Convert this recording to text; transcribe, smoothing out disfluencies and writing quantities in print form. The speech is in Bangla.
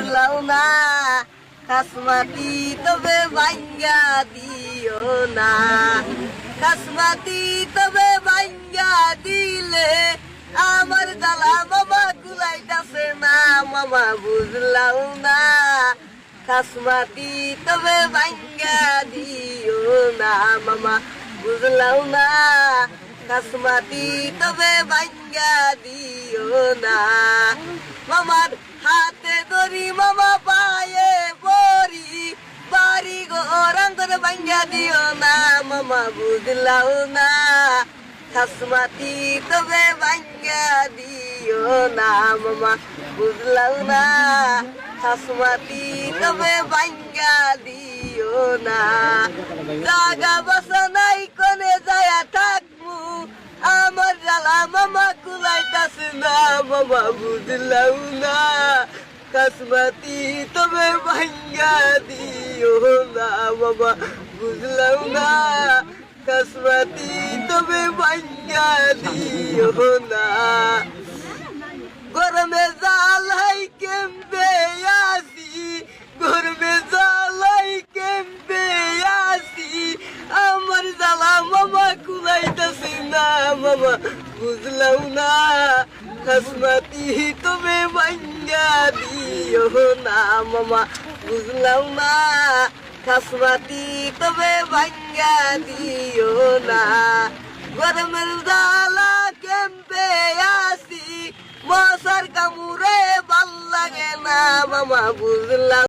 বুঝলাম না কাসমাতি তবে ভাঙ্গা দিও না, কাসমাতি তবে ভাঙ্গা দিলে আমার জ্বালা মামা কুলাইতাছে না। মামা বুঝলাম না কাসমাতি তবে ভাঙ্গা দিও না, মামা বুঝলাম না কাসমাতি তবে ভাঙ্গা দিও না। মামার হাতে ধরি মামা পায়ে পরি, বাড়ি ঘর আঙ্গর ভাঙ্গা দিও না। মামা বুঝলাম না কাসমাতি তবে ভাঙ্গা দিও না, মামা বুঝলাম না কাসমাতি তবে ভাঙ্গা দিও না। জাগা বসা নাই কোনে যায়া থাকমু, আমার জ্বালা মামা কুলাইতাছে না। মামা বুঝলাম না কাসমাতি তবে ভাঙ্গা দিও না, মামা বুঝলাম না কাসমাতি তবে ভাঙ্গা দিও না। গরমে জালাই কেমবে আসি, গরমে জালাই কেমবে আসি, আমার জ্বালা মামা কুলাইতাছে না। মামা বুঝলাম না কাসমাতি তবে ভাঙ্গা দিও না, মামা বুঝলাম না কাসমাতি তবে ভাঙ্গা দিও না। গরমের জ্বালা কেমবে আসি, মশার কামড়ে ভাল লাগে না। মামা বুঝলাম